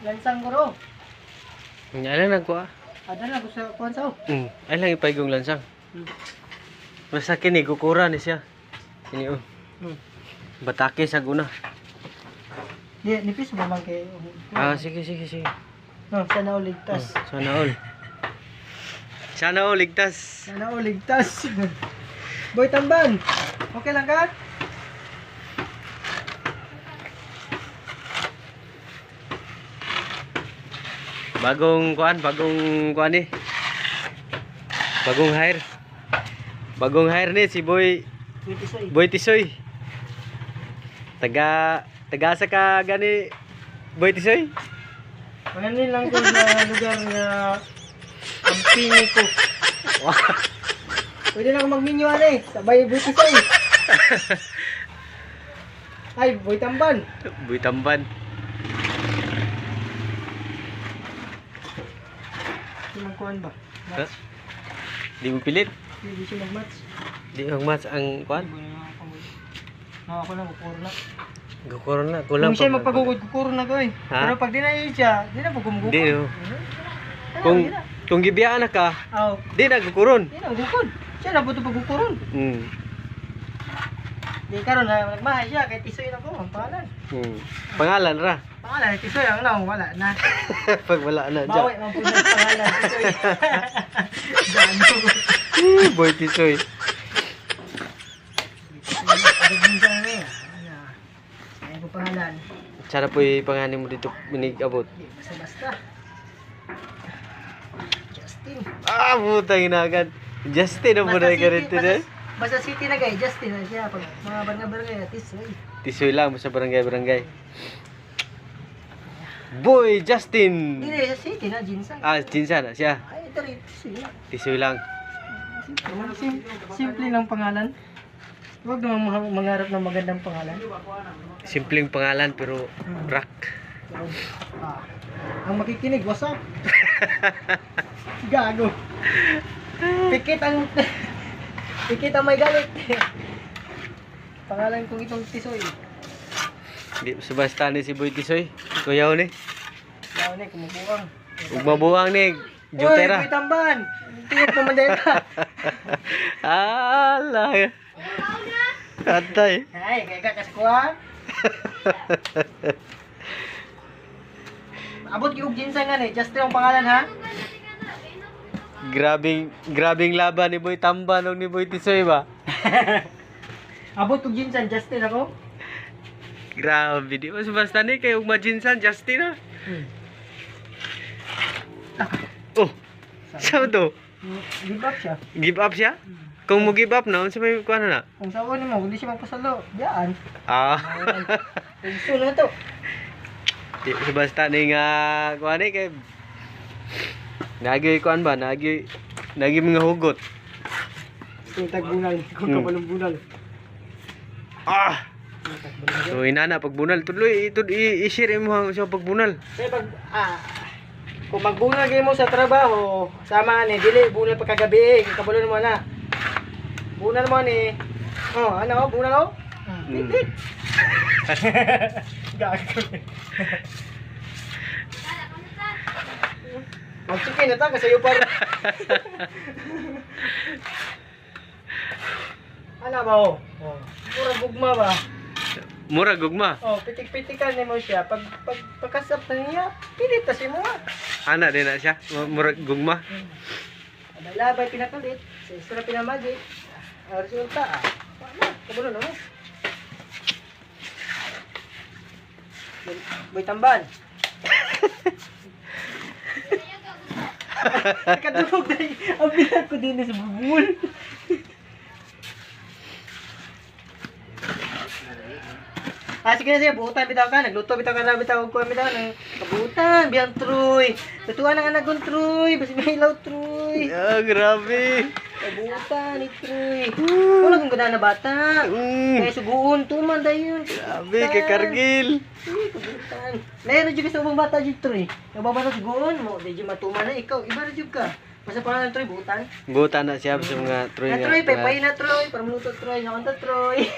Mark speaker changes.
Speaker 1: Lansang ko ro.
Speaker 2: Nya lang nagkuha.
Speaker 1: Ada na ko sa kuan sa.
Speaker 2: Ay lang ipaigong lansang. Basta kini kukura ni siya. Ini oh. Batake sa guna.
Speaker 1: Di nipis mo man kay.
Speaker 2: Sige.
Speaker 1: No, sana uligtas.
Speaker 2: Sana all. Sana all ligtas.
Speaker 1: Sana uligtas. Boy Tamban. Okay lang ka?
Speaker 2: Bagong kuan ni. Bagong hire. Bagong hire ni si Boy Tisoy. Taga sa ka gani Boy Tisoy.
Speaker 1: Panganin lang ko sa lugar na ang pini ko. Pwede na ako magminyo ani, sabay buti say. Ay, Boy Tamban.
Speaker 2: Boy Tamban.
Speaker 1: Sinang kuan ba?
Speaker 2: Ha? Di mo pilit.
Speaker 1: Hindi siya mag-match.
Speaker 2: Di ang match ang kuan.
Speaker 1: Ako na, kukuro na.
Speaker 2: Gukuro na, kulang
Speaker 1: Kung siya magpagugod, kukuro na ko eh.
Speaker 2: Ha?
Speaker 1: Pero pag di na yun siya, di na pagkumugukod.
Speaker 2: Di no. Kung gibiyaan na ka,
Speaker 1: Oo.
Speaker 2: di na gukuron.
Speaker 1: Di na, gukod. Siya na po ito pagkukuron. Di karon na nagmahay siya, kay Tisoy na ko, ang pangalan.
Speaker 2: Pangalan ra.
Speaker 1: Pangalan, Tisoy, ang naong wala na.
Speaker 2: Pag wala na
Speaker 1: Bawi,
Speaker 2: dyan.
Speaker 1: ang punang pangalan, Tisoy. Gano.
Speaker 2: Boy Tisoy.
Speaker 1: Ano po pangalan?
Speaker 2: Sana po pangalan mo dito minig-abot.
Speaker 1: Basta-basta. Justin.
Speaker 2: Butang inagan. Justin ang muna ka rin eh.
Speaker 1: Basta city na guys, Justin na siya. Pag mga barangay, Tisoy.
Speaker 2: Tisoy lang sa barangay. Boy Justin.
Speaker 1: Hindi sa city na, Jinsan.
Speaker 2: Jinsan na siya.
Speaker 1: Ay, ito rin, Tisoy lang.
Speaker 2: Tisoy lang.
Speaker 1: Simple lang pangalan. Huwag naman mangarap ng magandang pangalan.
Speaker 2: Simpleng pangalan pero rock.
Speaker 1: Ang makikinig, what's up? Gago. Pikit ang may galit. Pangalan kong itong Tisoy.
Speaker 2: Di subasta ni si Boy Tisoy. Kuyaw ni.
Speaker 1: Yaw ni, kumubuang.
Speaker 2: Ug mabuang ni Jutera.
Speaker 1: Uy, Tamban. Tingop mo mandela.
Speaker 2: Ala. Atay.
Speaker 1: Ay, kaya ka kaskuha. Abot yung Jinsan nga ni, Justin ang pangalan ha.
Speaker 2: Grabing laban ni Boy Tamban ug ni Boy Tisoy ba?
Speaker 1: Abot yung Jinsan, Justin ako.
Speaker 2: Grabe, di ba subasta ni kay ug majinsan Justin ah. Oh. Sao to?
Speaker 1: Give up siya.
Speaker 2: Give up siya? Kung mo give up na, unsa may kuan na?
Speaker 1: Kung sawa mo, hindi siya magpasalo. Diyaan. Gusto na to.
Speaker 2: Di subasta ni nga kuan ni kay nagi kuan ba? Nagi mga hugot.
Speaker 1: Kung tagbunal, kung kabalong bunal.
Speaker 2: So inana pagbunal tuloy i-share mo sa pagbunal.
Speaker 1: Kaya kung magbunal kayo mo sa trabaho, sama ni dili bunal pagkagabi, kabalon mo na. Bunal mo ni. Bunal oh. Titik. Gago. Magsikin na ta kasi yung par. Ano ba oh? Pura gugma ba?
Speaker 2: Mura gugma.
Speaker 1: Pitik-pitikan ni mo siya. Pagkasap na niya, pilit ta si mo.
Speaker 2: Ana din na siya. Mura gugma.
Speaker 1: Labay pinakalit. Sa isra pinamagi. Resulta kabulo no. Boy Tamban. Kadugog dai. Ang bilang ko din sa bubul. Sige na siya, buutan bitaw ka. Nagluto bitaw ka na bitaw ko bitaw ng kabuutan, biyang Troy. Tutuan ang anak kong Troy, basi may ilaw Troy.
Speaker 2: Grabe.
Speaker 1: Kabuutan ni Troy. Wala kong ganda na bata. Kaya suguon, tuman dayon.
Speaker 2: Grabe, kakargil.
Speaker 1: Kabuutan. Meron dyan sa ubang bata dyan Troy. Ubang bata suguon mo, di dyan matuman na ikaw. Iba na dyan ka. Masa pangalan Troy, buutan.
Speaker 2: Buutan na siya sa mga Troy
Speaker 1: Na Troy, pepay na Troy. Para maluto Troy, nakanta Troy.